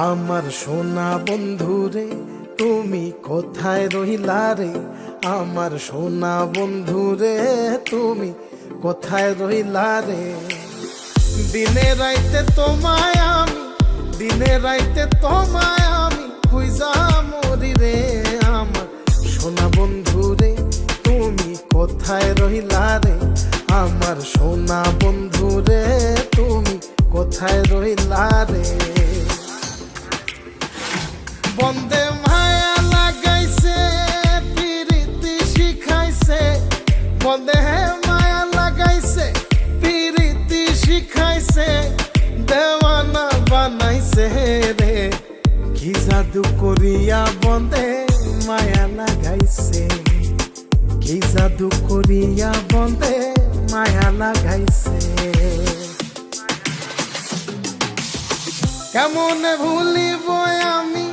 আমার সোনা বন্ধু রে তুমি কোথায় রহিলা রে, আমার সোনা বন্ধু রে তুমি কোথায় রহিলা রে। দিনে রাইতে তোমায় আমি, দিনে রাইতে তোমায় আমি খুঁজা মরি রে। আমার সোনা বন্ধু রে তুমি কোথায় রহিলা রে, আমার সোনা বন্ধু রে তুমি কোথায় রহিলা রে। বন্দে মায়া লাগাইছে পিরিতি শিখাইছে, বন্দে মায়া লাগাইছে পিরিতি শিখাইছে, দেওয়ানা বানাইছে রে। কি জাদু করিয়া বন্দে মায়া লাগাইছে, কি জাদু করিয়া বন্দে মায়া লাগাইছে। কেমনে ভুলিব আমি,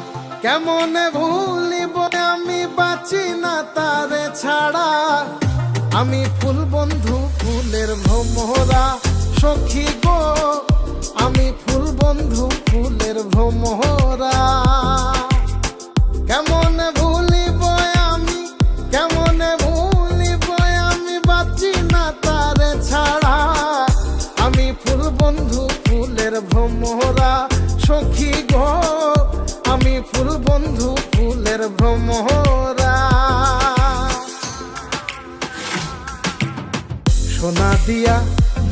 কেমনে ভুলিব আমি, বাঁচি না তারে ছাড়া। আমি ফুল বন্ধু ফুলের ভ্রমরা সখী গো, আমি ফুল বন্ধু ফুলের ভ্রমরা। কেমনে ভুলিব আমি, কেমনে ভুলিব আমি, বাঁচি না তারে ছাড়া। আমি ফুল বন্ধু ফুলের ভ্রমরা সখী গো, আমি ফুল বন্ধু ফুলের ভ্রমরা। সোনা দিয়া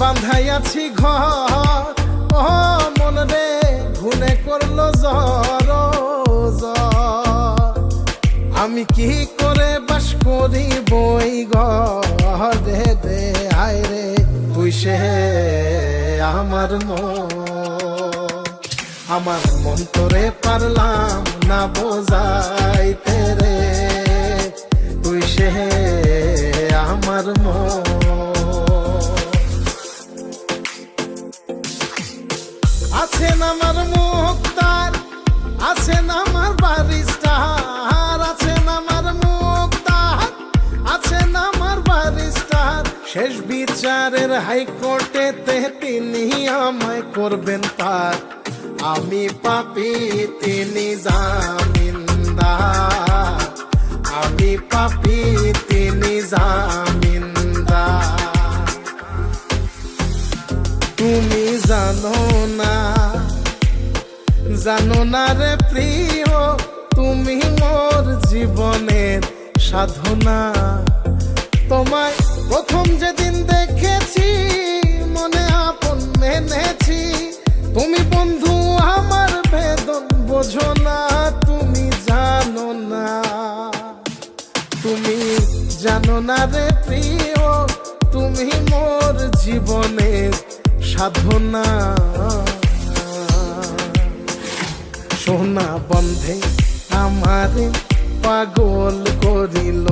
বাঁধাইয়াছি ঘর, ও মন রে ঘুনে করলো জ্বর জ্বর। আমি কি করে বাস করি বই ঘরে রে, আয় রে তুই সে আমার মন। আমার মন তোরে পারলাম না বোঝাইতে রে, তুই সে আমার মন। আছেন আমার মুক্তার, আছেন আমার বারিস্টার, আছেন আমার মুক্তার, আছেন আমার বারিস্টার। শেষ বিচারের হাইকোর্টেতে তিনি আমায় করবেন পার। আমি পাপী তিনি জামিনদার, আমি পাপী তিনি জামিনদার। তুমি জানো না, জানো না রে প্রিয়, তুমি মোর জীবনের সাধনা। তোমায় প্রথম যেদিন দেখেছি মনে আপন মেনেছি। তুমি বন্ধু আমার বেদন বোঝো না, তুমি জানো না, তুমি জানো না রে প্রিয়, তুমি মোর জীবনের সাধনা। সোনা বন্ধে আমারে পাগল করিল,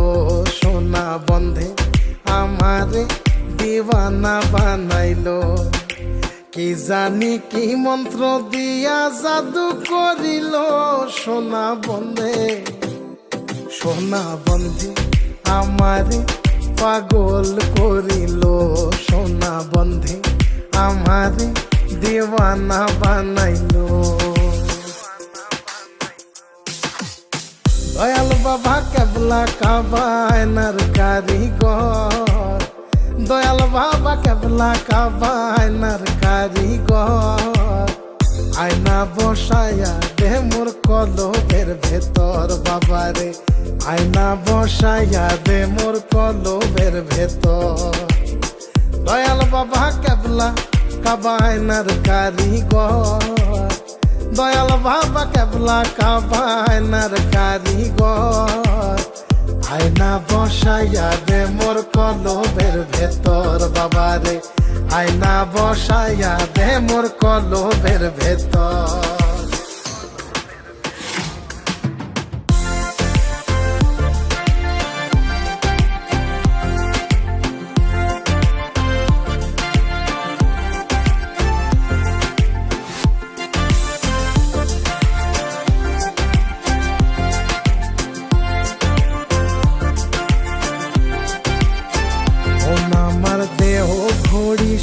সোনা বন্ধে আমারে দিওয়ানা বানাইল। কি জানি কি মন্ত্র দিয়া জাদু করিল, সোনা বন্ধে, সোনা বন্ধে আমারে পাগল করিল, সোনা বন্ধে আমারে দিওয়ানা বানাইল। দয়াল বাবা কেবলা কাবায়নার কারিগর, দয়াল বাবা কেবলা কাবায়নার কারিগর। আয়না বসায়া দে মোর কলবের ভেতর বাবারে, আয়না বসায়া দে মোর কলবের ভেতর। দয়াল বাবা কেবলা কাবায়নার কারিগর, দয়াল বাবা কেবলা কাবায়নার কারিগর। আয়না বসাইয়া দে মোর কলবের ভেতর বাবারে, আয়না বসাইয়া দে মোর কলবের ভেতর।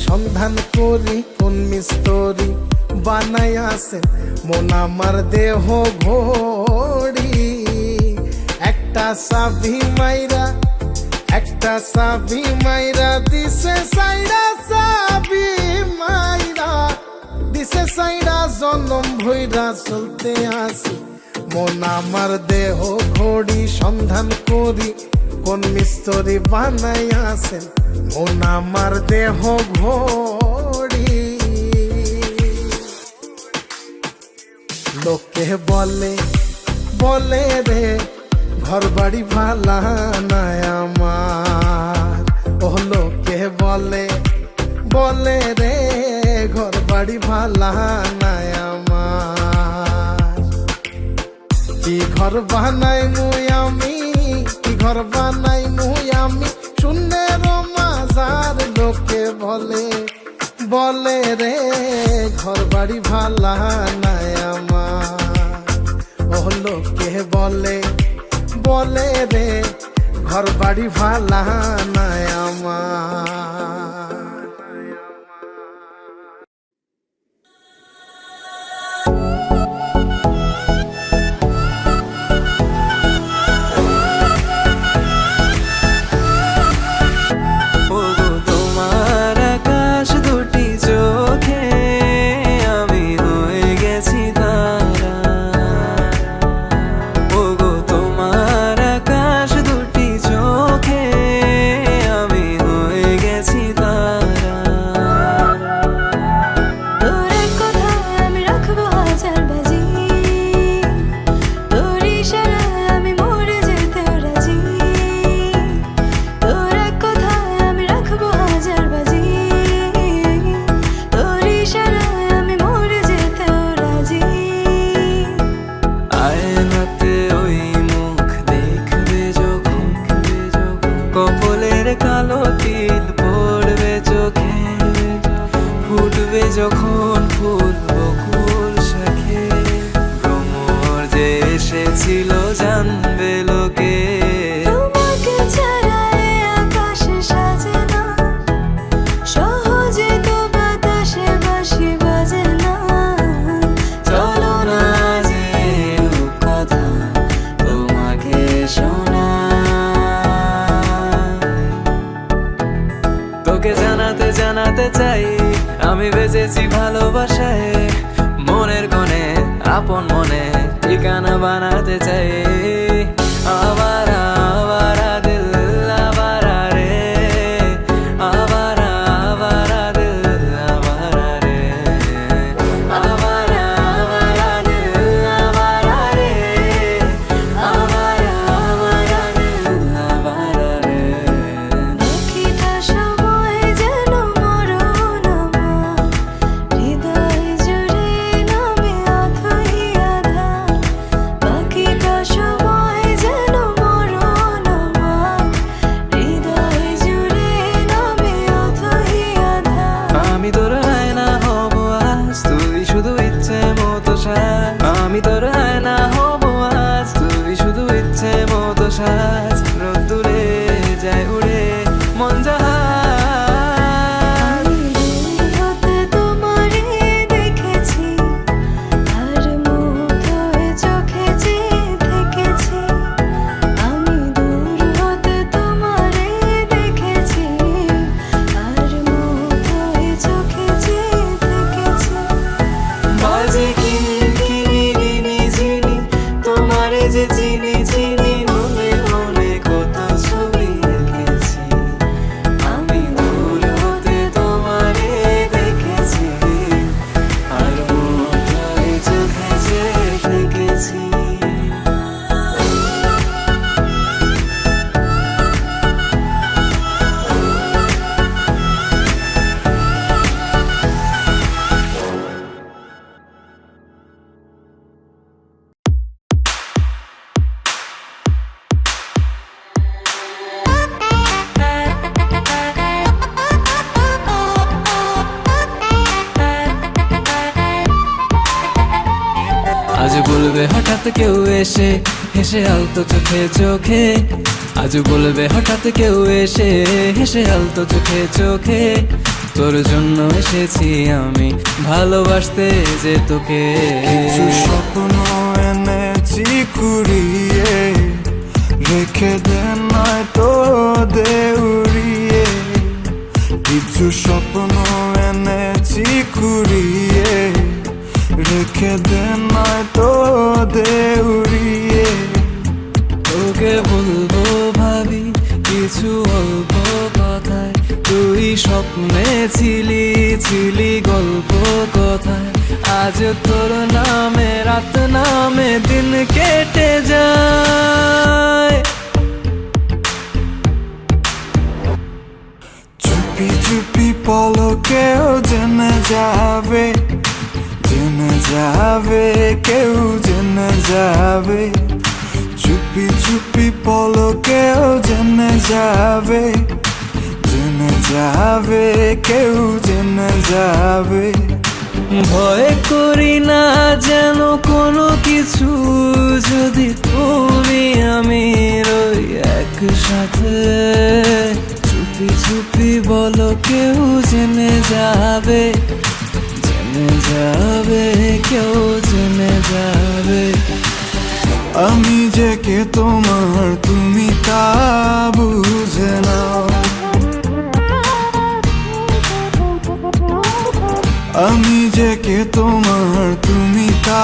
সন্ধান করি কোন মিস্তরি বানাইয়াছেন মন আমার দেহ ঘড়ি। একটা চাবি মাইরা দিছে সাইরা, চাবি মাইরা দিছে সাইরা, জনম ভইরা চলতে আসি মন আমার দেহ ঘড়ি। সন্ধান করি কোন মিস্ত্রি বানাইয়াছেন মন আমার দেহ ঘড়ি। লোকে বলে রে ঘর বাড়ি ভালা নাই আমার। ও লোকে বলে রে ঘর বাড়ি ভালা নাই আমার। কি ঘর বানাই মুই আমি, কি ঘর বানাই মুই আমি, শূন্যের মাজার। লোকে বলে রে ঘর বাড়ি ভালা নাই আমার। ও লোকে বলে রে ঘর বাড়ি ভালা নাই আমার। যখন ফুল বকুল শাখে ভ্রমর যে এসেছিল জানবে লোকে। তোমাকে ছাড়া আকাশ সাজে না, সহজে তো বাতাসে বাঁশি বাজে না। চলো না যে কথা তোমাকে শোনা, তোকে জানাতে চাই আমি বেঁচেছি ভালোবাসায়। মনের কোণে আপন মনে ঠিকানা বানাতে চাই। আবারা দিল আবারা রে, আবারা দিল আবারা রে, আবারা দিল আবারা রে, আবারা দিল আবারা রে। বাকিটা সময় যেন মরণ আমার, হৃদয় জুড়ে নামে অথই আধার। বাকিটা সময় যেন মরণ আমার, হৃদয় জুড়ে নামে অথই আধার। আমি তোর আয়না হব আজ, তুই শুধু ইচ্ছে মতো সাজ। আমি তোর আয়না হব আজ, তুই শুধু ইচ্ছে মতো সাজ। রোদ্দুরে যায় উড়ে মন জাহাজ। আমি দূর হতে তোমারে দেখেছি, আর মুগ্ধ হয়ে চোখে চেয়ে থেকেছি। আমি দূর হতে তোমারে দেখেছি, আর মুগ্ধ হয়ে চোখে চেয়ে থেকেছি। বাজে কিনকিনি ঝিনি তোমারে যে চিনি মনে মনে কত ছবি এঁকেছি। আমি দূর হতে তোমারে দেখেছি, আর মুগ্ধ হয়ে চোখে চেয়ে থেকেছি। আজ বলবে হঠাৎ কেউ এসে হেসে আলতো চোখে। আজ বলবে হঠাৎ কেউ এসে হেসে আলতো চোখে। তোর জন্য এসেছি আমি ভালোবাসতে যে তোকে। কিছু স্বপ্ন এনেছি কুড়িয়ে, রেখে দে নয়তো দে উড়িয়ে। কিছু স্বপ্ন এনেছি কুড়িয়ে, রেখে দে নয়তো দে উড়িয়ে। তোকে বলবো ভাবি কিছু অল্প কথায়, তুই স্বপ্নে ছিলি ছিলি গল্প কথায়। আজ তোর নামে রাত নামে দিন কেটে যায়। চুপি চুপি পলকেও জেনে যাবে, জেনে যাবে, কেউ জেনে যাবে। চুপি চুপি পলকেও জেনে যাবে, জেনে যাবে, কেউ জেনে যাবে। ভয় করি না যেন কোনো কিছু, যদি তুমি আমি রই একসাথে। চুপি চুপি বলো কেউ জেনে যাবে, জেনে যাবে, কেউ জেনে যাবে। আমি যে কে তোমার তুমি তা বুঝে নাও, আমি যে কে তোমার তুমি তা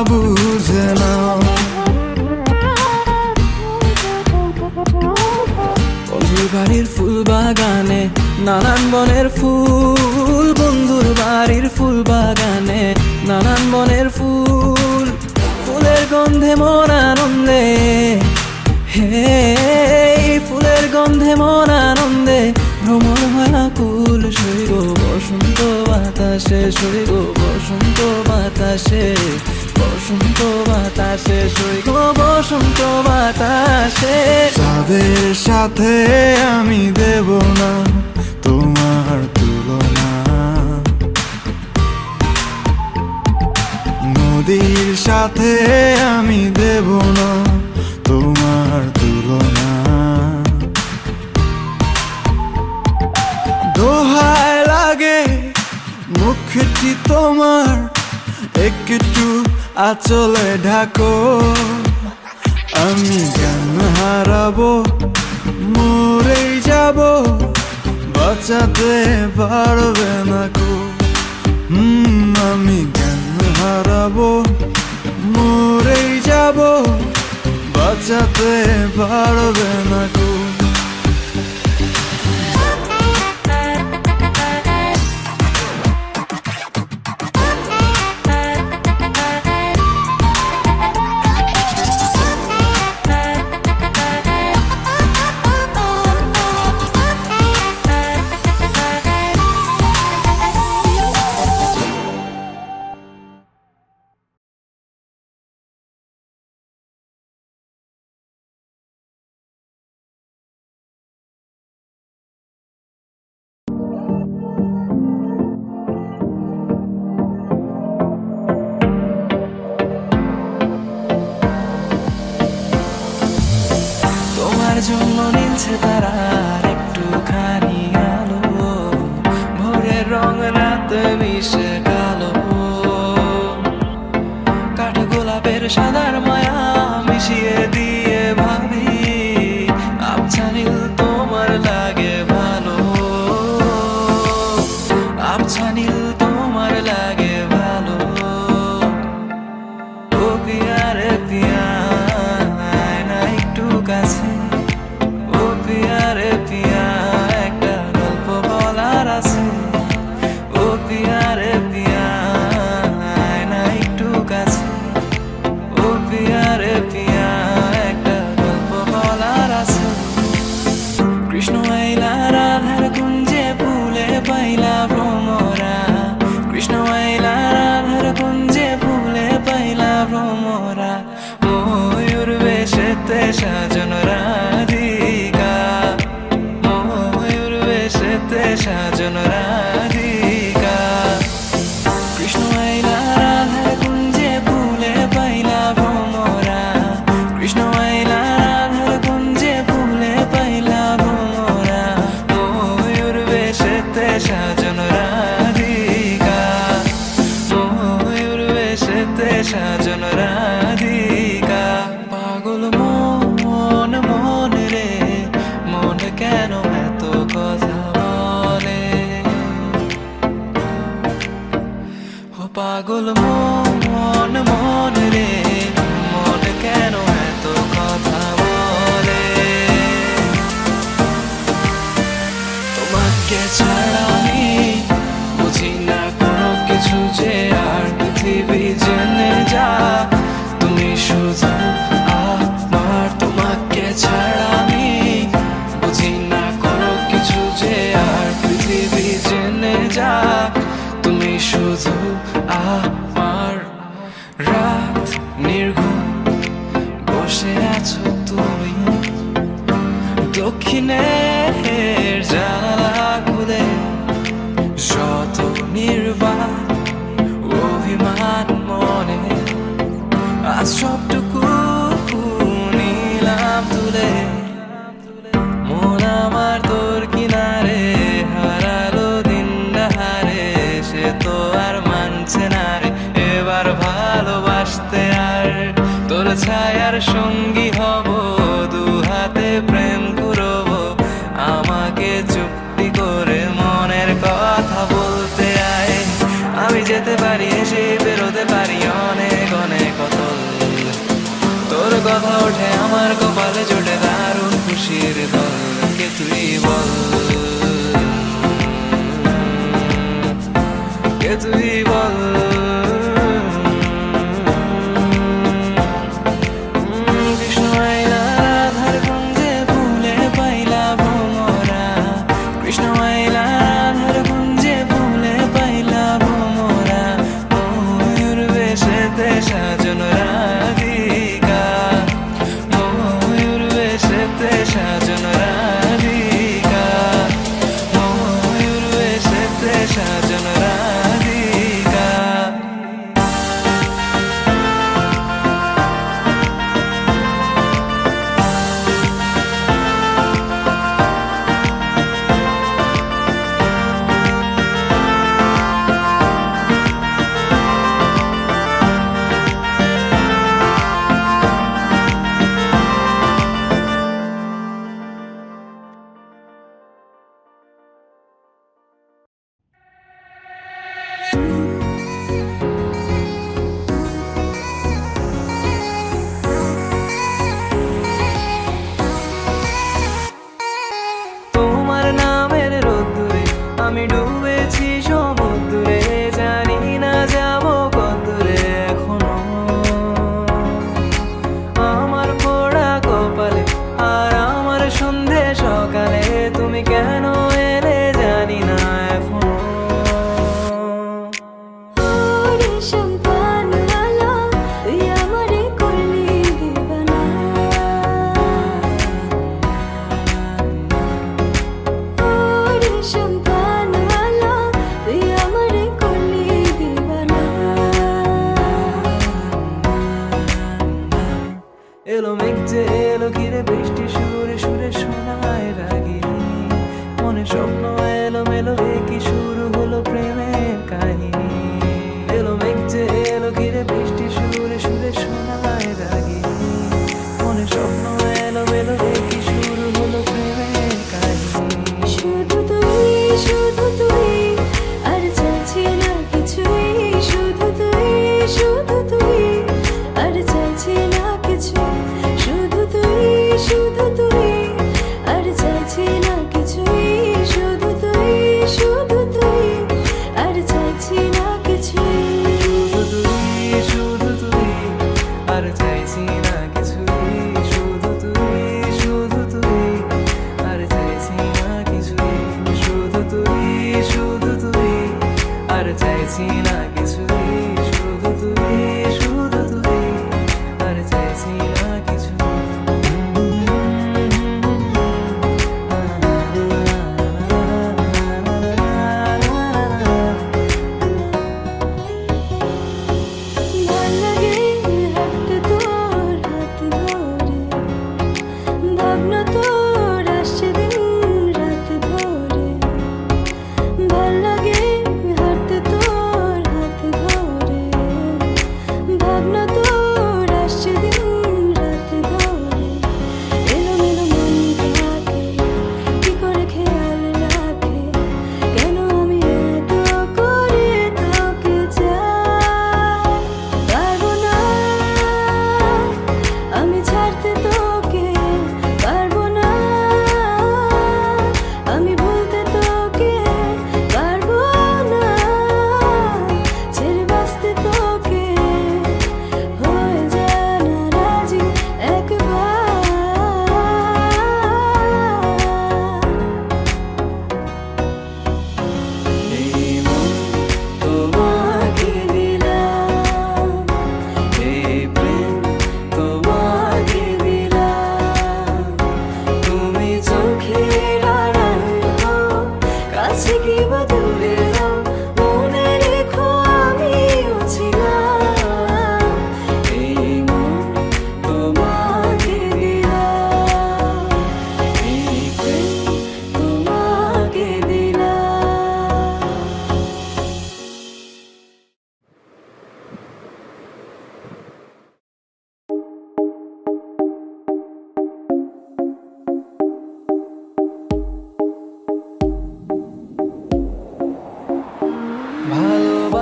বুঝে নাও। বন্ধুর বাড়ির ফুল বাগানে নানান বনের ফুল, বন্ধুর বাড়ির ফুল বাগানে নানান বনের ফুল। ফুলের গন্ধে মন আনন্দে, হে ফুলের গন্ধে মন আনন্দে ভ্রমণ হয় আকুল। সইগ বসন্ত বাতাসে, সইগ বসন্ত বাতাসে, বসন্ত বাতাসে, সইগ বসন্ত বাতাসে। তাদের সাথে আমি দেব না তোমার তুলনা, নদীর সাথে আমি দেব না তোমার তুলনা। দোহায় লাগে মুখটি তোমার, একটু আঁচলে ঢাকো। আমি জ্ঞান হারাবো, মরেই যাব, বাঁচাতে পারবে না কো। আমি জ্ঞান হারাবো, মরেই যাব, বাঁচাতে পারবে না কো। তোমার জন্য নীলছে তারার একটুখানি আলো, ভোরের রং রাতে মিশে কালো। কাঠ গোলাপের সাদার মায়া মিশিয়ে দিয়ে ভাবি, আবছা নীল তোমার লাগে ভালো, আবছা নীল তোমার লাগে ভালো। ও পিয়া রে পিয়া আয় না একটু কাছে, ও পিয়া রে পিয়া একটা গল্প বলার আছে। ও পিয়া রে পিয়া আয় না একটু কাছে, ও পিয়া রে পিয়া দক্ষিণের জানালা খুলে শত নির্বাক অভিমান মনে আজ সবটুকু নিলাম তুলে মন আমার তোর কিনারে হারালো দিন হারে সে তো আর মানছে না রে এবার ভালোবাসতে আর তোর ছায়ার সঙ্গী হব দু হাতে প্রেম করব আমাকে চুপটি করে মনের কথা বলতে আয় আমি যেতে পারি এসে বেরোতে পারি অনেক অনেক অতল তোর কথা ওঠে আমার কপালে জোটে দারুণ খুশির দল কে তুই বল কে তুই বল কৃষ্ণ আইলা রাধার কুঞ্জে ভুলে পাইলা ভোমরা কৃষ্ণ আইলা রাধার কুঞ্জে ভুলে পাইলা ভোমরা ময়ূর বেশেতে সাজানো রাধিকা ময়ূর বেশেতে সাজানো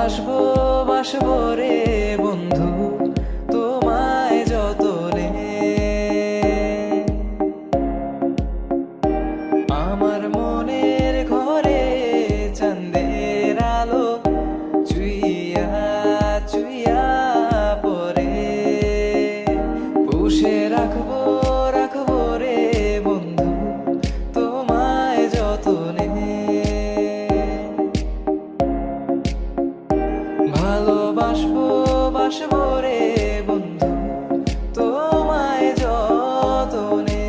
ভালোবাসবো বাসবো রে বন্ধু তোমায় যতনে। আমার মনের ঘরে চাঁদের আলো চুইয়া চুইয়া পরে পুষে রাখবো রাখবো রে বন্ধু তোমায় যতনে। ভালোবাসবো বাসবো রে বন্ধু তোমায় যতনে।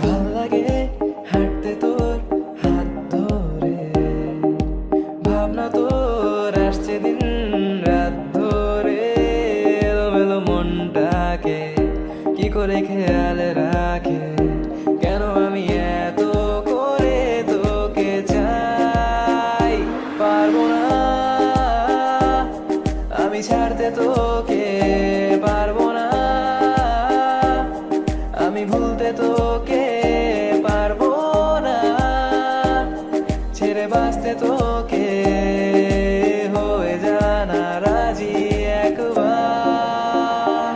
ভাল লাগে হাঁটতে তোর হাত ধরে, ভাবনা তোর আসছে দিন রাত ধরে। এলোমেলো মনটাকে কি করে খেয়াল রাখে, কেন আমি এত করে তোকে চাই। পারবো না আমি ছাড়তে তোকে, পারবো না আমি ভুলতে তোকে, পারবো না ছেড়ে বাঁচতে তোকে। হয়ে জানা রাজি একবার।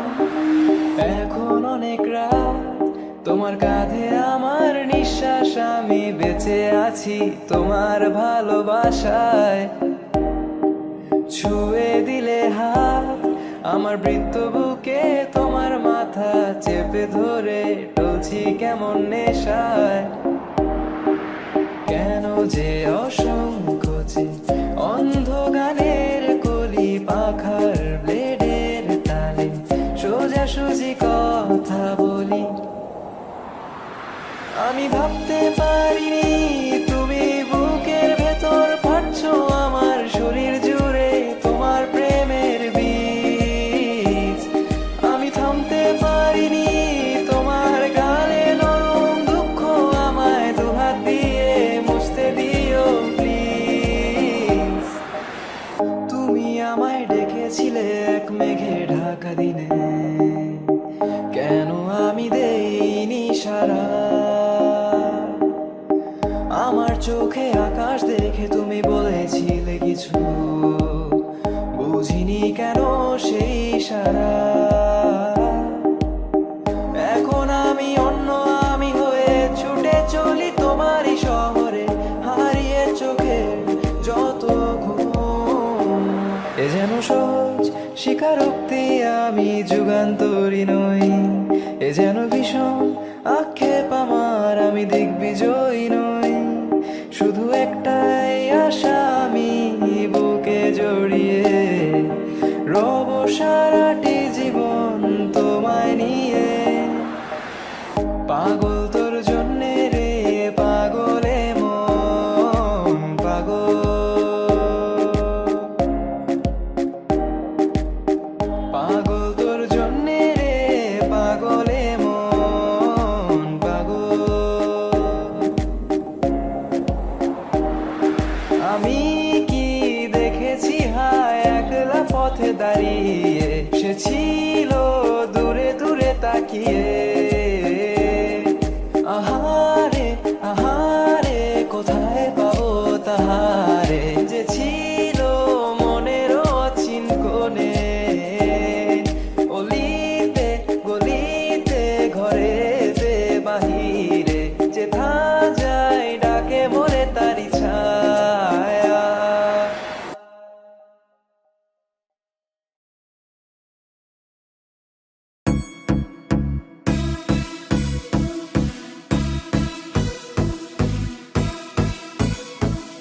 এখন অনেক রাত তোমার কাঁধে আমার নিঃশ্বাস, আমি বেঁচে আছি তোমার ভালোবাসায়। ছুঁয়ে দিলে হাত আমার বৃত্ত বুকে, তোমার মাথা চেপে ধরে টলছি কেমন নেশায়। কেন যে অসংকোচে অন্ধ গানের কলি পাখার ব্লেডের তালে সোজাসুজি কথা বলি। আমি ভাবতে পারিনি তুমি বুকের ভেতর ফাটছো আমার শরীর জুড়ে তোমার প্রেমের বীজ। আমি থামতে পারিনি তোমার গালে নরম দুঃখ, আমায় দুহাত দিয়ে মুছতে দিও প্লিজ। তুমি আমায় ডেকেছিলে এক মেঘে ঢাকা দিনে, কেন আমি দেইনি সারা। আমার চোখে আকাশ দেখে তুমি বলেছিলে কিছু, বুঝিনি কেন সেই সারা। এখন আমি অন্য আমি হয়ে ছুটে চলি তোমারই শহরে, হারিয়ে চোখে যত ঘুম। এ যেন সহজ স্বীকারোক্তি আমি যুগান্তরী নই, এ যেন ভীষণ আক্ষেপ আমার আমি দিগ্বিজয়ী নই। শুধু একটাই আশা আমি বুকে জড়িয়ে রব সারাটি জীবন তোমায় নিয়ে। পাগল তোর জন্যে রে পাগলে মন পাগল, পাগল তোর জন্যে রে পাগলে মন পাগল। আমি কি দেখেছি হায় একলা পথে দাঁড়িয়ে, সে ছিল দূরে দূরে তাকিয়ে। আহারে আহারে কোথায় পাবো তাহারে, যে ছিল মনের অচিন কোণে। অলিতে গলিতে ঘরেতে বাহিরে, যেথা যায় ডাকে মোরে তারি ছায়া।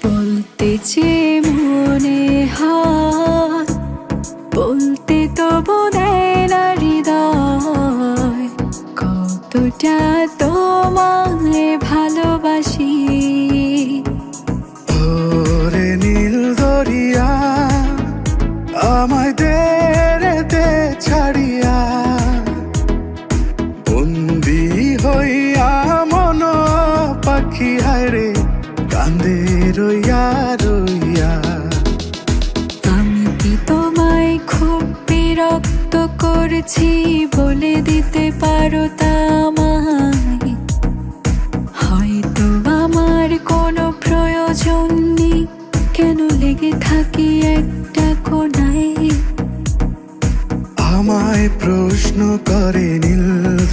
বলতে চেয়ে মনে হয়, বলতে তবু দেয় না হৃদয়, কতটা তোমায় ভালোবাসি। ওরে নীল দরিয়া আমায় দে ছাড়িয়া, বন্দি হইয়া মন পাখি হায় রে কান্দে রইয়া রইয়া। আমি কি তোমায় খুব বিরক্ত করেছি, বলে দিতে পারো তা আমায়। হয়তো আমার কোনো প্রয়োজন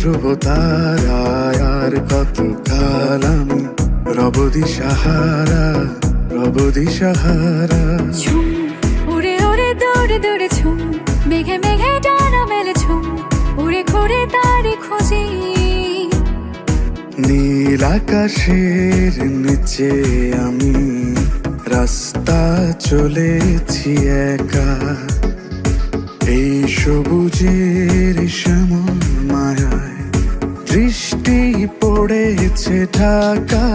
ধ্রুব তারায় আর কতকাল আমি রব দিশাহারা, রব দিশাহারা। ঝুম উড়ে উড়ে দৌড়ে দৌড়ে ঝুম, মেঘে মেঘে ডানা মেলে ঝুম, উড়ে ঘুরে তারি খুঁজি। নীল আকাশের নিচে আমি রাস্তা চলেছি একা, এই সবুজের শ্যামল মায়ায় দৃষ্টি পড়েছে ঢাকা।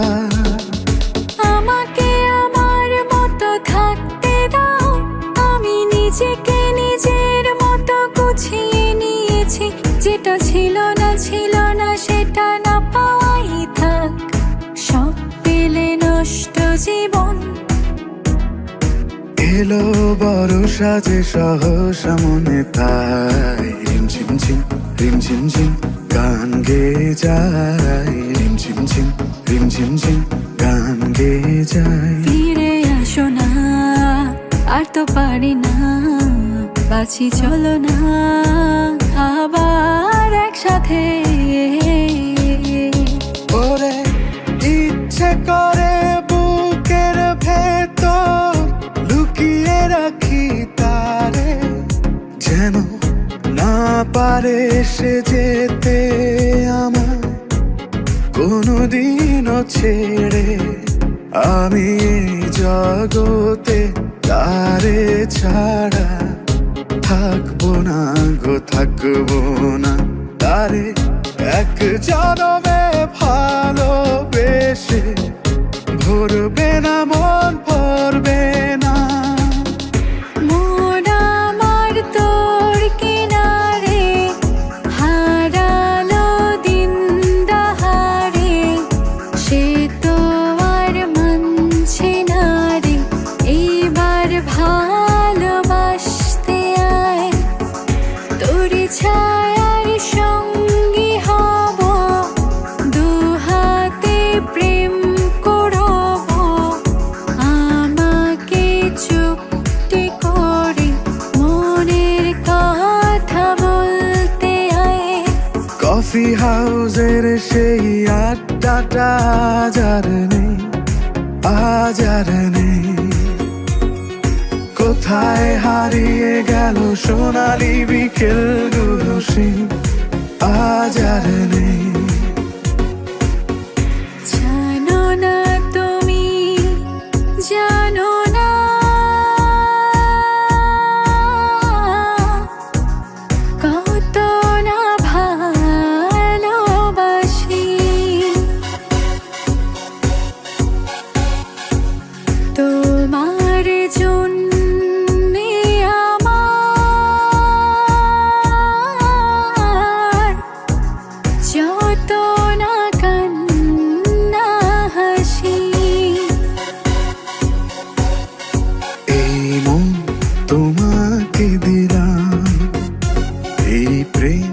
আমাকে আমার মতো থাকতে দাও, আমি নিজেকে নিজের মতো গুছিয়ে নিয়েছি। যেটা ছিল না সেটা না পাওয়াই থাক, সব পেলে নষ্ট জীবন। এলো বড় সাজে সহসা মনে তাই রিমঝিম ঝিম রিমঝিম ঝিম গান গেয়ে যায়, রিমঝিম ঝিম রিমঝিম ঝিম গান গেয়ে যায়। ফিরে আসো না, আর তো পারি না, বাঁচি চলো না আবার একসাথে। ওরে ইচ্ছে করে বুকের ভেতর লুকিয়ে রাখি তারে, যেন না পারে সে যেতে আমার কোনোদিনও ছেড়ে। আমি এই জগতে তারে ছাড়া থাকবো না গো, থাকবো না তারে। এক জনমে ভালোবেসে ভরবে না মন, ভরবে না। মন আমার তোর কিনারে হারালো দিন দাহারে, সে তো আর মানছে না রে। এইবার ভালোবাসতে আয়, তোর ছায়ার সঙ্গী হব, দু হাতে প্রেম করব। আমাকে চুপটি করে মনের কথা বলতে আয়। কফি হাউসের সেই আড্ডাটা আজ আর নেই, আজ আর নেই। কোথায় হারিয়ে গেল সোনালি বিকেলগুলো সেই আজ আর নেই। জানো না তুমি, জানো না কত না ভালোবাসি। তোমার জন্যে আমার যত না কান্না হাসি। এই মন তোমাকে দিলাম, এই প্রেম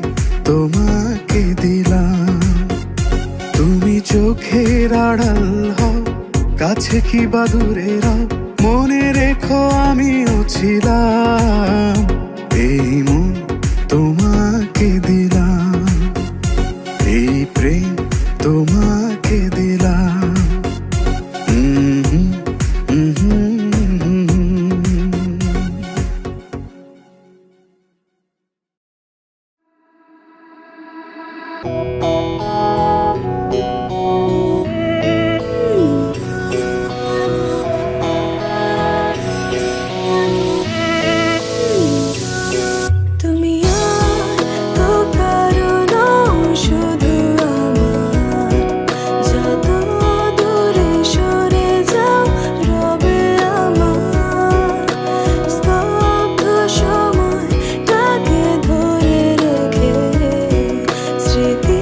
তোমাকে দিলাম। তুমি চোখের আড়াল হও, কাছে কি বা দূরে রাও, মনে রেখো আমিও ছিলাম। এই মন তোমাকে দিলাম, এই প্রেম তোমাকে দিলাম। তুমি আর তো পারো না শুধু আমার, যত দূরে সরে যাও রবে আমার। স্তব্ধ সময়টাকে ধরে রেখে স্মৃতি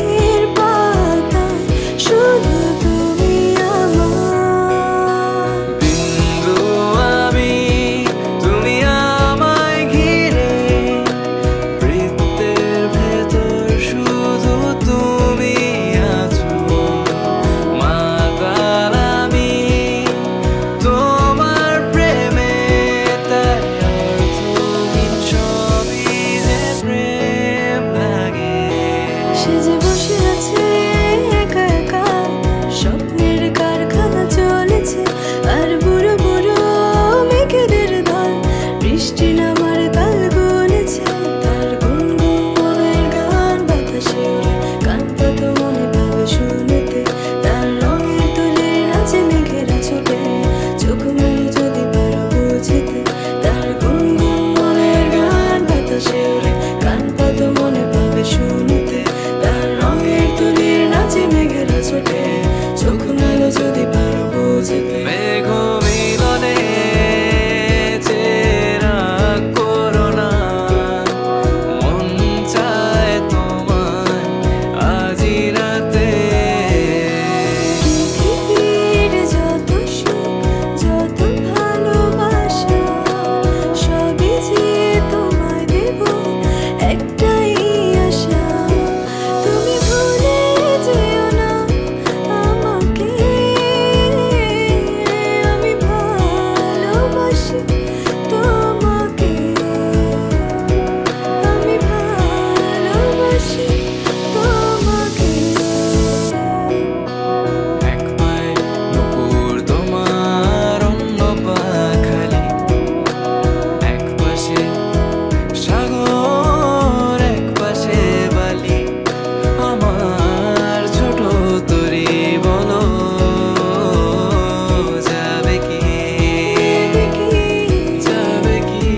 সেজে বসে আছে একা একা, স্বপ্নের কারখানা চলেছে, আর বুড়ো বুড়ো মেঘেদের দল বৃষ্টি নামার কাল গুনেছে। তার গুনগুন মনের গান বাতাসে ওড়ে, কান পাত মনে পাবে শুনতে, তার রঙের তুলে নাচে মেঘেরা ছোটে, চোখ মেলে যদি পারো বুঝতে। তার গুনগুন মনের গান বাতাসে ওড়ে, কান পাত মনে পাবে শুনতে, তার রঙের তুলে নাচে মেঘেরা ছোটে, চোখ মেলে যদি পারো বুঝতে। মেঘ মিলনে চেরা করো না, মন চায় তোমায় আজি রাতে। পৃথিবীর যত সুখ, যত ভালোবাসা, সবই যে তোমায় দেব, একটাই আশা। তুমি ভুলে যেও না আমাকে, আমি ভালোবাসি তোমাকে, আমি ভালোবাসি তোমাকে। এক পায়ে নুপুর তোমার, অন্য পা খালি, এক পাশে সাগর এক পাশে বালি। আমার ছোট তরি বলো যাবে কি, যাবে কি?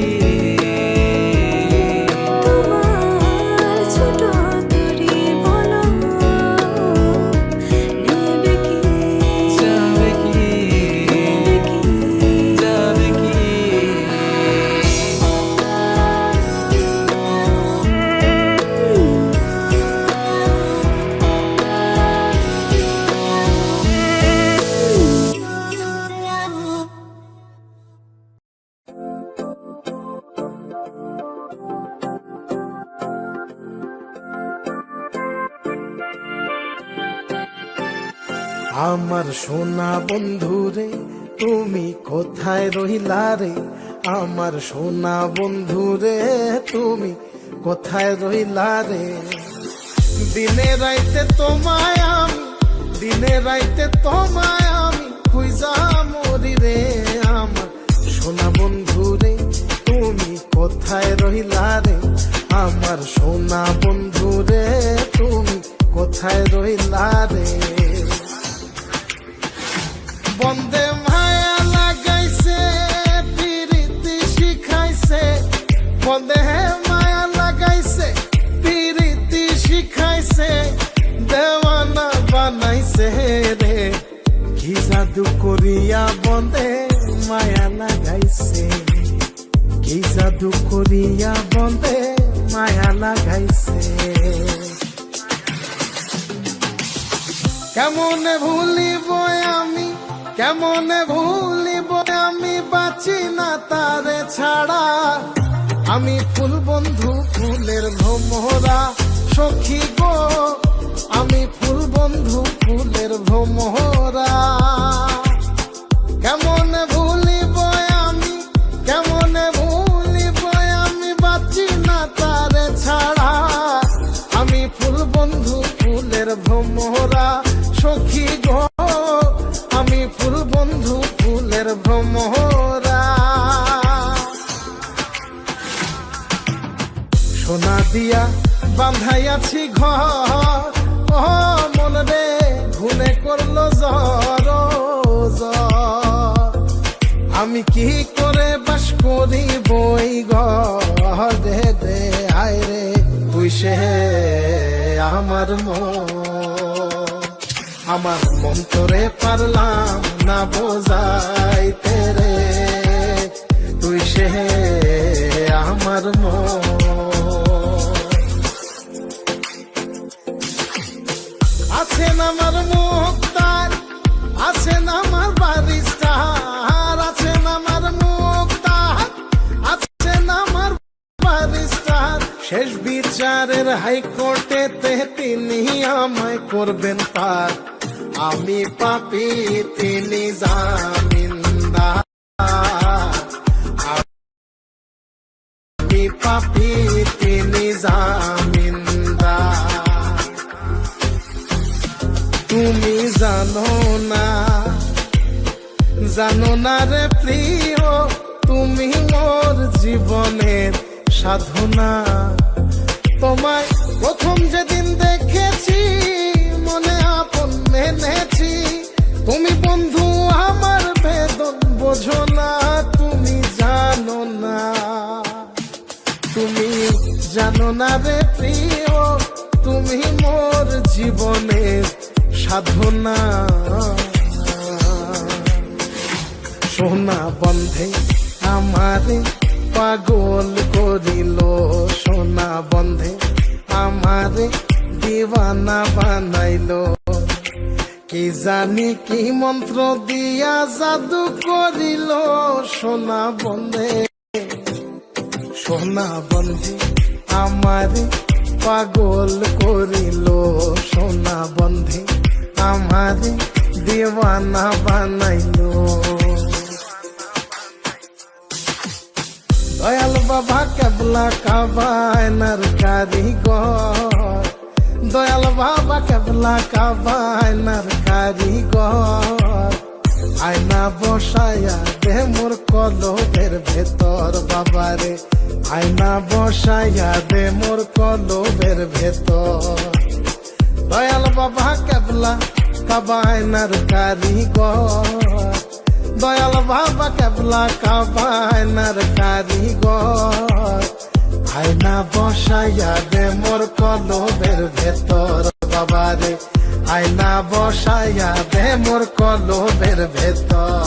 তোমার ছোট তরি বলো নেবে কি, যাবে কি, নেবে কি? যাবে কি? আমার সোনা বন্ধু রে, তুমি কোথায় রহিলা রে? আমার সোনা বন্ধু রে, তুমি কোথায় রহিলা রে? দিনে রাইতে তোমায় আমি, দিনে রাইতে তোমায় আমি খুঁজা মরি রে। আমার সোনা বন্ধু রে, তুমি কোথায় রহিলা রে? আমার সোনা বন্ধু রে, তুমি কোথায় রহিলা রে? বন্দে মায়া লাগাইছে, পিরিতি শিখাইছে, বন্দে মায়া লাগাইছে, পিরিতি শিখাইছে, দেওয়ানা বানাইছে রে। কি জাদু করিয়া বন্দে মায়া লাগাইছে, কি জাদু করিয়া বন্দে মায়া লাগাইছে। কেমনে ভুলিব আমি, কেমনে ভুলিব আমি, বাঁচি না তারে ছাড়া। আমি ফুল বন্ধু ফুলের ভ্রমরা সখী গো, আমি ফুল বন্ধু ফুলের ভ্রমরা। কেমনে ভুলিব আমি, কেমনে ভুলিব আমি, বাঁচি না তারে ছাড়া। আমি ফুল বন্ধু ফুলের ভ্রমরা সখী গো, আমি ফুল বন্ধু ফুলের ভ্রমরা। সোনা দিয়া বান্ধাইয়াছি ঘর, ও মন রে ঘুনে করলো জ্বর জ্বর। আমি কি করে বাস করি বই ঘরে রে? আয় রে তুই সে আমার মন, আমার মন তোরে পারলাম না বোঝাইতে রে। তুই সে আমার মন। আছেন আমার মুক্তার, আছেন আমার বারিস্টার, আছেন আমার মুক্তার, আছেন আমার বারিস্টার। শেষ বিচারের হাইকোর্টেতে তিনি আমায় করবেন পার। আমি পাপী তিনি জামিনদার, আমি পাপী তিনি জামিনদার। তুমি জানো না, জানো না রে প্রিয়, তুমি মোর জীবনের সাধনা। তোমায় প্রথম যেদিন দেখেছি মনে আপন মেনেছি, তুমি বন্ধু আমার বেদন বোঝো না, তুমি জানো না, তুমি জানো না রে প্রিয়, তুমি মোর জীবনের সাধনা। সোনা বন্ধে আমারে পাগল করিল, সোনা বন্ধে আমারে দিওয়ানা বানাইল, কি জানি কি মন্ত্র দিয়া জাদু করিল, সোনা বন্ধে, সোনা বন্ধে আমারে পাগল করিল, সোনা বন্ধে আমারে দিওয়ানা বানাইল। দয়াল বাবা কেবলা কাবায়নার কারিগর, দয়াল বাবা কেবলা কাবায়নার কারিগর, আয়না বসায়া দে মোর কলবের ভেতর, বাবারে আয়না বসায়া দে মোর কলবের ভেতর। দয়াল বাবা কেবলা কাবায়নার কারিগর, দয়াল বাবা কেবলা কাবায়নার কারিগর, আয়না বসাইয়া দে মোর কলবের ভেতর, বাবারে আয়না বসাইয়া দে মোর কলবের ভেতর।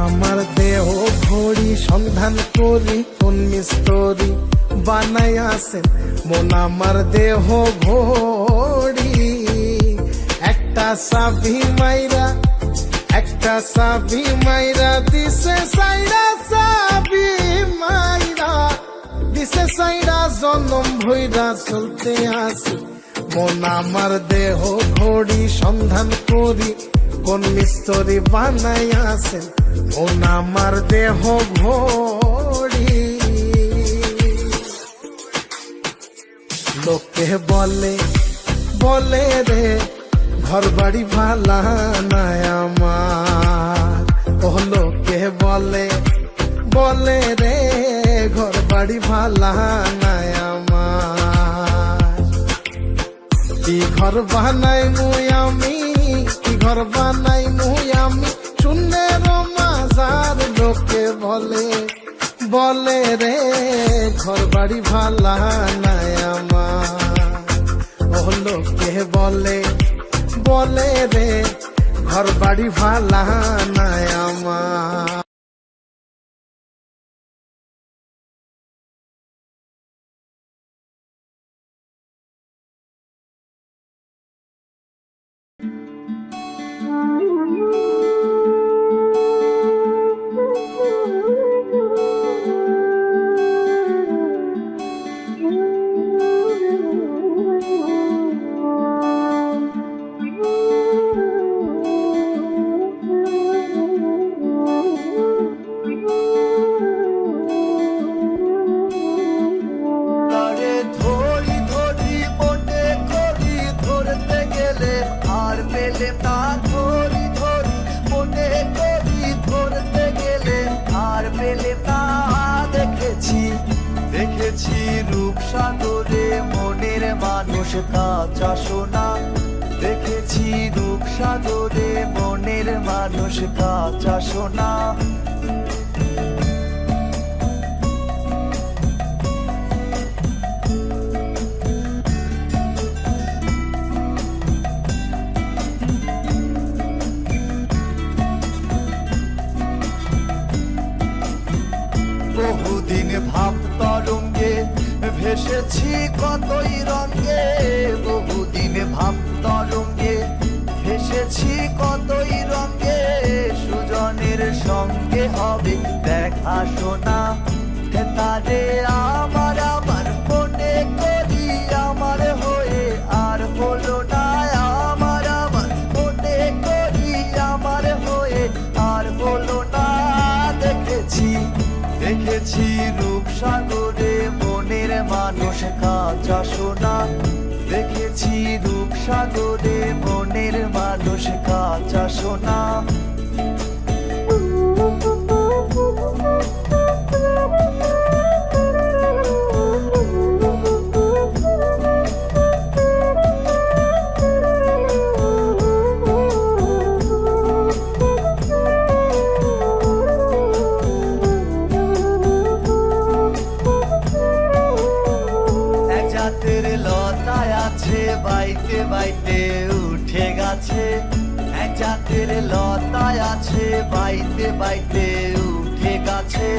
আমার দেহ ঘড়ি সন্ধান করি কোন মিস্তরি বানাই আসেন, মন আমার দেহ ঘড়ি একটা সাবি মাইরা, একটা সাবি মাইরা দিছে সাইরা, সাবি মাইরা দিছে সাইরা, জনম ভইরা চলতে আসি, মন আমার দেহ ঘড়ি সন্ধান করি কোন মিস্তরি বানাই আসেন, মন আমার দেহ ঘড়ি। লোকে বলে বলে রে ঘর বাড়ি ভালা নাই আমার, ও লোকে বলে বলে রে ঘর বাড়ি ভালা নাই আমার, কি ঘর বানাই মুই আমি, কি ঘর বানাই মুই আমি, শূন্যের মাজার, লোকে বলে বলে রে ঘর বাড়ি ভালা নাই আমার, ও লোকে বলে বলে রে ঘর বাড়ি ভালা নাই আমার। দেখেছি রূপসাগরে মনের মানুষ কাঁচা সোনা, দেখেছি রূপসাগরে মনের মানুষ কাঁচা সোনা। বহুদিন ভাব তরঙ্গে ভেসেছি কতই রঙে, বহুদিন ভাব তরঙ্গে ভেসেছি কতই রঙে, সুজনের সঙ্গে হবে দেখা হাসো না তারে আমার আমার মনে করি আমার হয়ে আর হলো না আমার আমার মনে করি আমার হয়ে আর হলো না দেখেছি দেখেছি রূপসাগরে মনের মানুষ কাঁচা সোনা দেখেছি রূপসাগরে মনের মানুষ কাঁচা সোনা বাইতে বাইতে উঠে গেছে এক জাতের লতায় আছে বাইতে বাইতে উঠে গেছে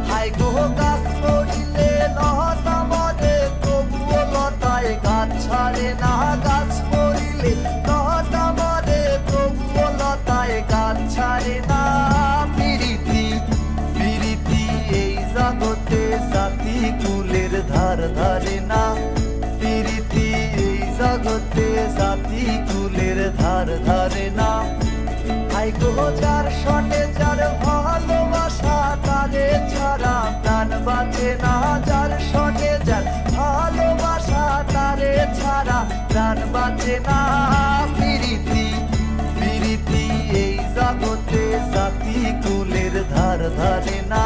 হাই গো গাছ মরিলে লতা মরে তবুও লতায় গাছ ছাড়ে না গাছ মরিলে লতা মরে তবুও লতায় গাছ ছাড়ে না পিরিতি পিরিতি এই জগতে জাতি কুলের ধার ধারে না পিরিতি জগতে জাতি কুলের ধার ধারে না হাই গো যার সনে যার ভালোবাসা তারে ছাড়া প্রাণ বাঁচে না যার সনে যার ভালোবাসা তারে ছাড়া প্রাণ বাঁচে না পিরিতি পিরিতি এই জগতে জাতি কুলের ধার ধারে না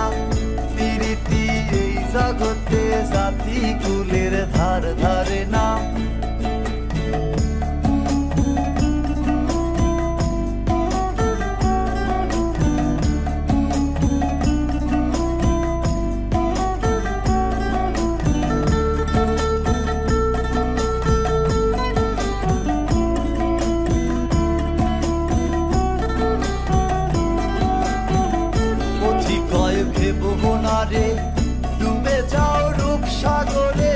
পিরিতি এই জগতে জাতি কুলের ধার ধারে না রে ডুবে যাও রূপসাগরে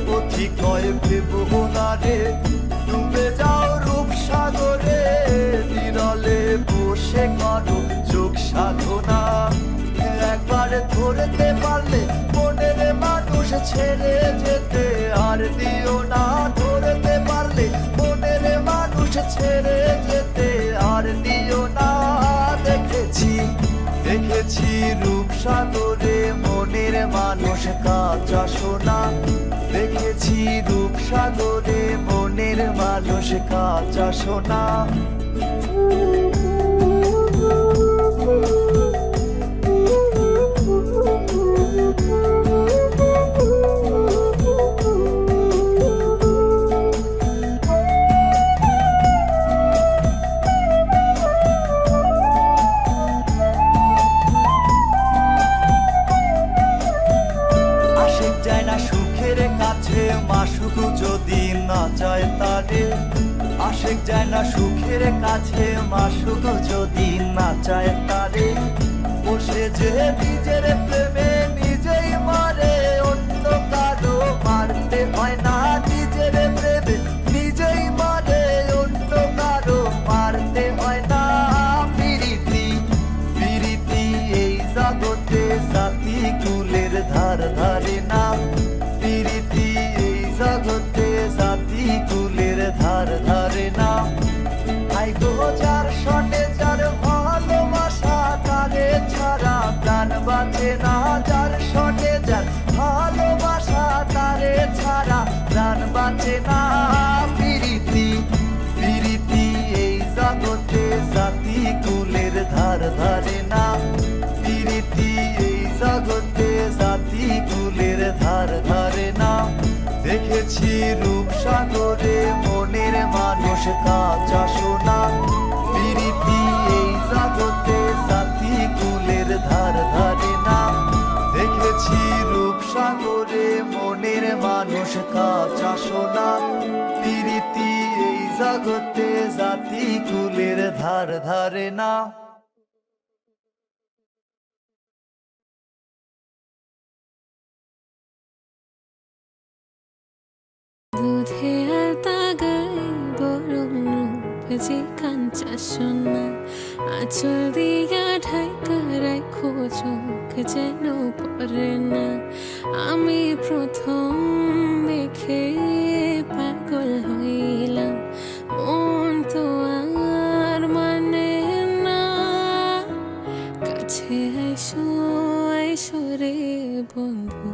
পথি কয় ভেবো না রে ডুবে যাও রূপসাগরে বিরলে বসে করো যোগ সাধনা একবার ধরতে পারলে মনের মানুষ ছেড়ে যেতে আর দিও না ধরতে পারলে মনের মানুষ ছেড়ে যেতে আর দিও না দেখেছি দেখেছি রূপসাগরে মনের মানুষ কাঁচা সোনা দেখেছি রূপসাগরে মনের মানুষ কাঁচা সোনা মাসুক যদি না চায় তারে আশেক যায় না সুখের কাছে মাসুক যদি না চায় তারে বসে যে নিজের প্রেমে নিজেই মারে অন্য কারো মারতে হয় না নিজের প্রেমে নিজেই মারে অন্য কারো মারতে হয় না পিরিতি পিরিতি এই জগতে জাতি কুলের ধার ধারে না পিরিতি জগতে জাতি কুলের ধার ধারে না হাই গো যার সনে যার ভালোবাসা তারে ছাড়া প্রাণ বাঁচে না যার সনে যার ভালোবাসা তারে ছাড়া প্রাণ বাঁচে না পিরিতি পিরিতি এই জগতে জাতি কুলের ধার ধারে না পিরিতি এই জগতে জাতি কুলের ধার ধারে না দেখেছি রূপসাগরে মনের মানুষ কাঁচা সোনা পিরিতি এই জগতে জাতি কুলের ধার ধারে না দেখেছি রূপসাগরে মনের মানুষ কাঁচা সোনা পিরিতি এই জগতে জাতি কুলের ধার ধারে না দুধে আলতা গায়ে বরং রূপ যে কাঞ্চা সোনা আঁচল দিয়া ঢাকা রাখো চোখ যেন পড়ে না আমি প্রথম দেখে পাগল হইলাম মন তো আর মানে না কাছে আইসো আইসো রে বন্ধু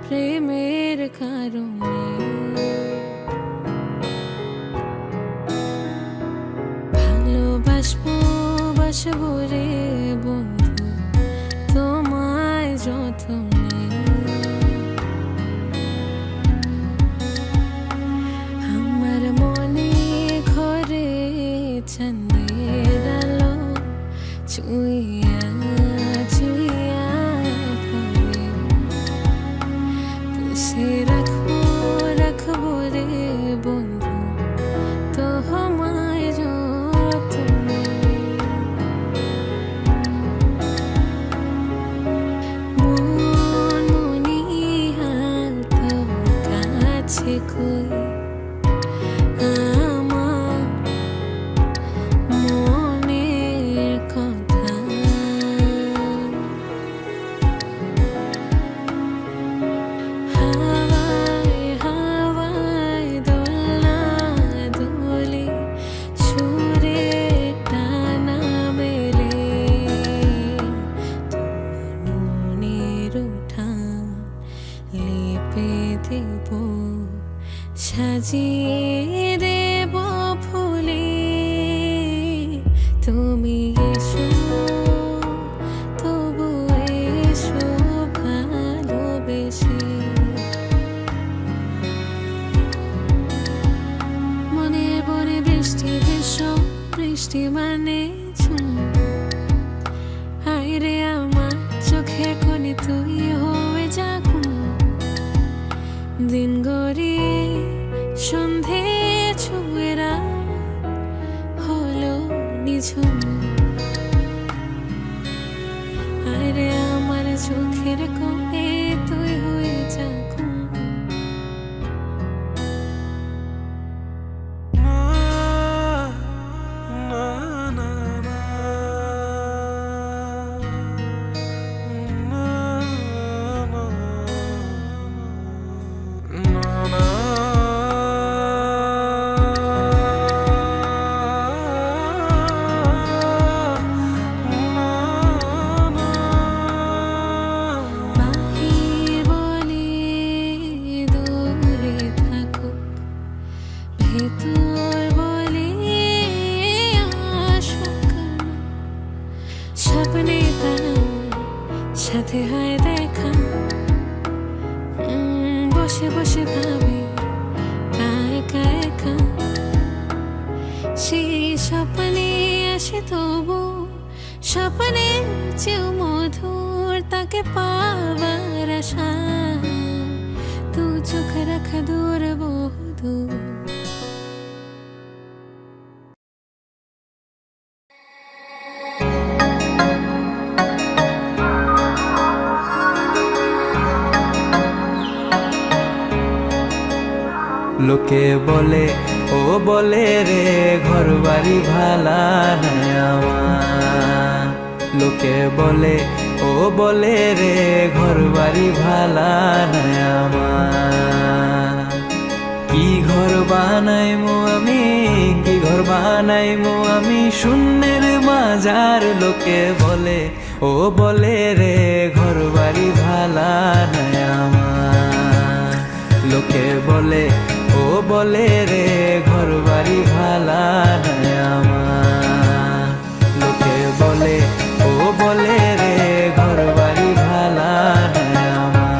প্রেমের কারণে ভালোবাসবো বাসবো রে বন্ধু তোমায় যতনে আমার মনে ঘরে চাঁদের আলো চুইয়া চুইয়া পড়ে পুষে রাখবো রাখবো রে বন্ধু তোমায় যতনে মন মনি হাত কাছে কই আমার মনের কথা হাওয়ায় হাওয়ায় দোলনা দোলে সুরে টানা মেলে তোমার মনের উঠান লেপে দেব সাজিয়ে দেব ফুলে তুমি এসো তবু এসো ভালোবেসে মনের বনে বৃষ্টি ভেসো বৃষ্টি মানে ঝুম হায়রে আমার চোখের কোণে তুই হয়ে যা ঘুম দিন গড়িয়ে সন্ধে ছুঁয়েরা হলো নিঝুম আরে আমার চোখের কোণে তুই হয়ে যা ঘুম বাহির বলে দূরে থাকুক ভেতর বলে আসুক না স্বপ্নে তার সাথে হয় দেখা বসে বসে ভাবি একা একা সেই স্বপ্নে আসে তবু স্বপ্নের চেয়েও মধুর তাকে পাওয়ার আশা তু চোখ রাখা দূর বহুদূর লোকে বলে ও বলে রে ঘর বাড়ি ভালা নাই আমার লোকে বলে ও বলে রে ঘর বাড়ি ভালা নাই আমার কি ঘর বানাইমু আমি কি ঘর বানাইমু আমি শূন্যের মাজার লোকে বলে ও বলে রে ঘর বাড়ি ভালা নাই আমার লোকে বলে ও বলে রে ঘর বাড়ি ভালা নাই আমার লোকে বলে ও বলে রে ঘর বাড়ি ভালা নাই আমার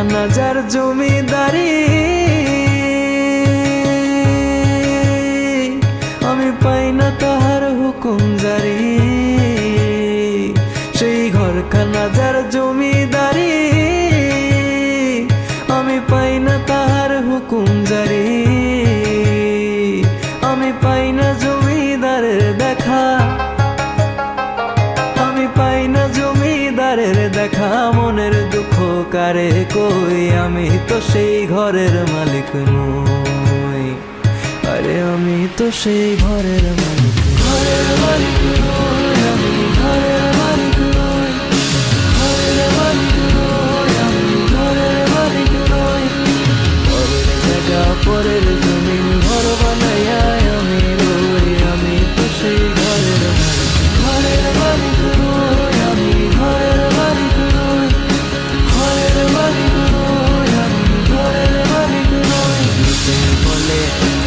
ঘরখানা যার জমিদারি, আমি পাই না তাহার হুকুম জারি। সেই ঘরখানা যার জমিদারি, আমি পাই না তাহার হুকুম জারি। আমি পাই না জমিদারের দেখা, আমি পাই না জমিদারের দেখা। মনের দুঃখ কারে কই, আমি তো সেই ঘরের মালিক নই। আরে আমি তো সেই ঘরের মালিক, ঘরের মালিক নই। আমি ঘরের মালিক নই, ঘরের মালিক নই। আমি ঘরের মালিক নই। পরের জায়গা পরের জমিন ঘর বানাইয়া আমি রই। আমি তো সেই ঘরের মালিক, ঘরের মালিক নই। আমি ঘরের মালিক নই, ঘরের মালিক নই। আমি ঘরের মালিক নই। লোকে বলে,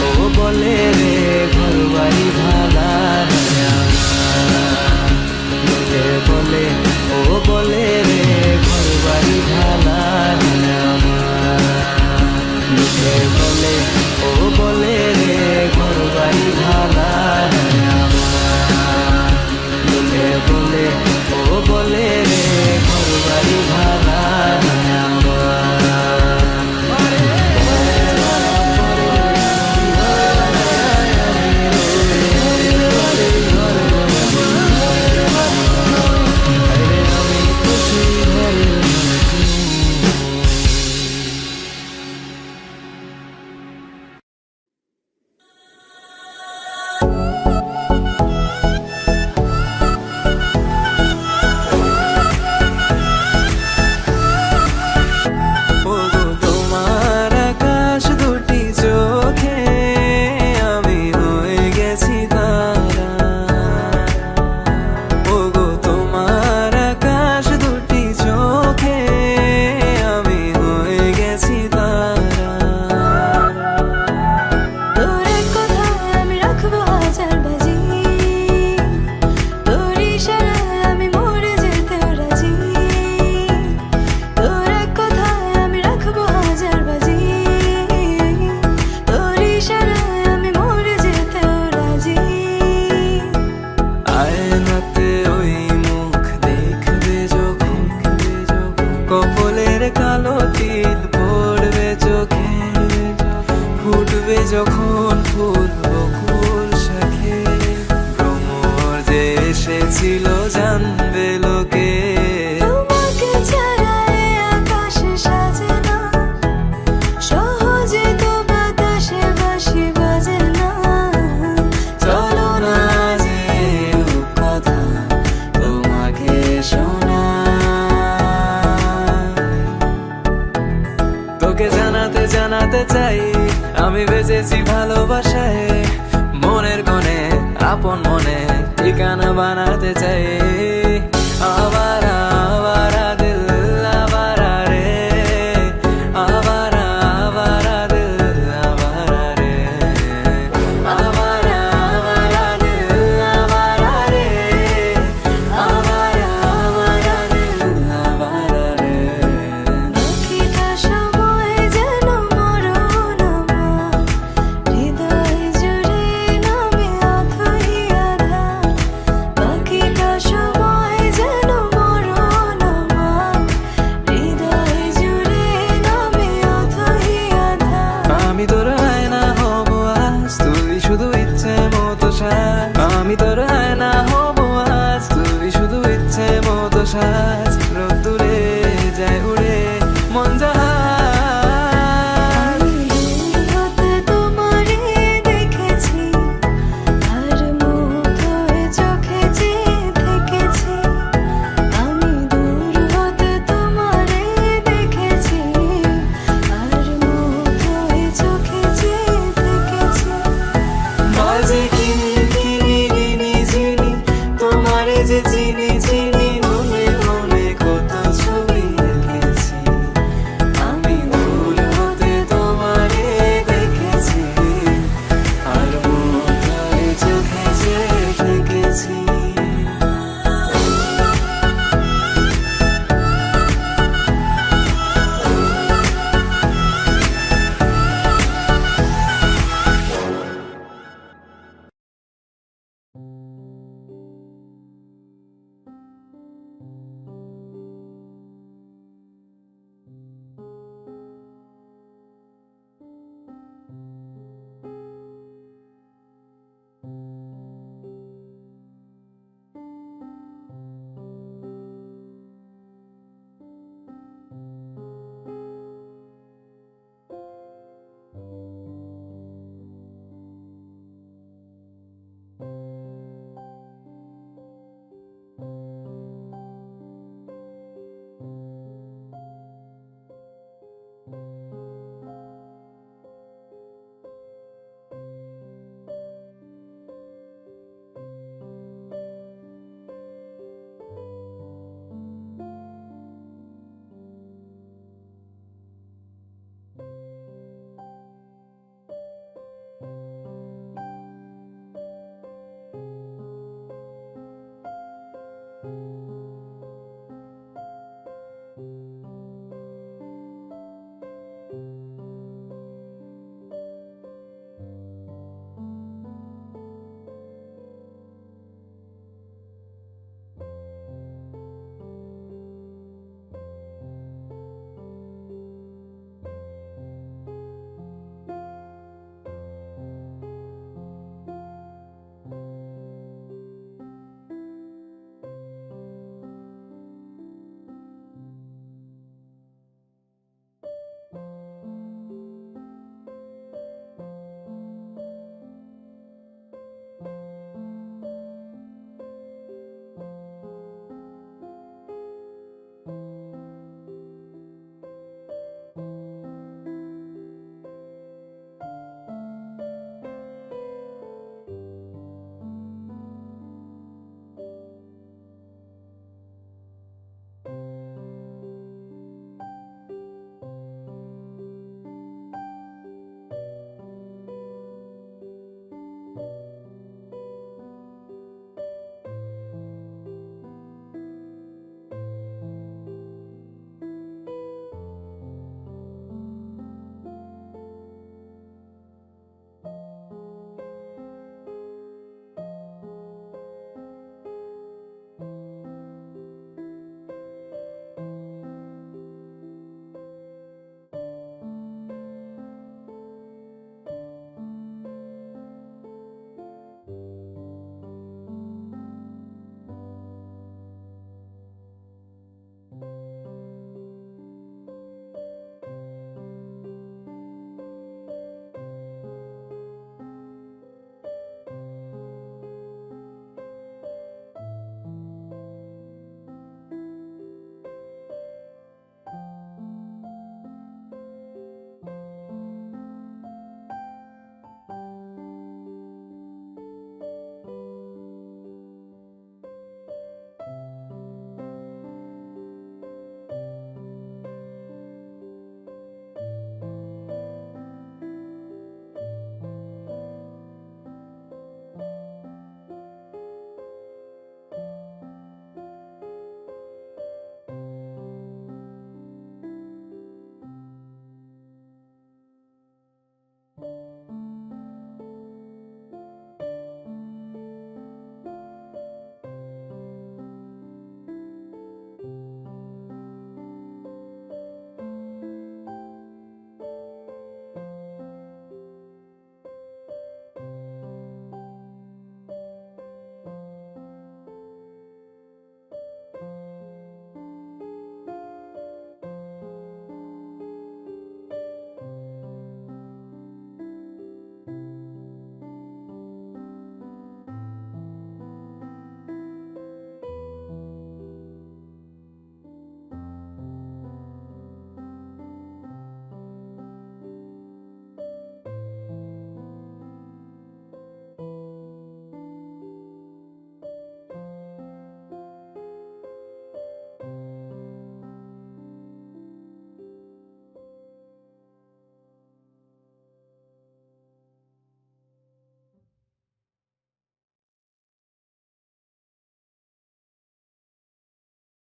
ও বলে রে ঘর বাড়ি ভালা নয় আমার। লোকে বলে, ও বলে রে ঘর বাড়ি ভালা নয় আমার। লোকে বলে, ও বলে রে ঘর বাড়ি ভালা নয় আমার। লোকে বলে, ও বলে রে ঘর বাড়ি ভালা নয় আমার। ওগো তোমার আকাশ দুটি চোখে আমি হয়ে গেছি তারা। ওগো তোমার আকাশ দুটি চোখে আমি হয়ে গেছি তারা। তোর এক কথায় আমি রাখবো হাজার বাজি, তোর ইশারায় আমি মরে যেতেও রাজি। তোর এক কথায় আমি রাখবো হাজার বাজি, তোর ইশারায় আমি মরে যেতেও রাজি। আয়নাতে ওই মুখ দেখবে যখন, কপালের কালো তিল পড়বে চোখে। ফুটবে যখন ফুল বকুল শাখে, ভ্রমর যে এসেছিল জানবে লোকে। তোমাকে ছাড়া এ আকাশ সাজে না, সহজে তো বাতাসে বাঁশি বাজে না। চলো না যে কথা তোমাকে শোনাই। তোকে জানাতে জানাতে চাই আমি বেঁচেছি ভালোবাসায়। মনের কোণে আপন মনে ঠিকানা বানাতে চাই। আবারা আবারা দিল আবারা রে, আবারা আবারা দিল আবারা রে, আবারা আবারা দিল আবারা রে, আবারা আবারা দিল আবারা রে। বাকিটা সময় যেন মরণ আমার, হৃদয় জুড়ে নামে অথই আধার। বাকিটা সময় যেন মরণ আমার, হৃদয় জুড়ে নামে অথই আধার। আমি তোর আয়না হব আজ, তুই শুধু ইচ্ছে মতো সাজ। আমি তোর আয়না হব আজ, তুই শুধু ইচ্ছে মতো সাজ।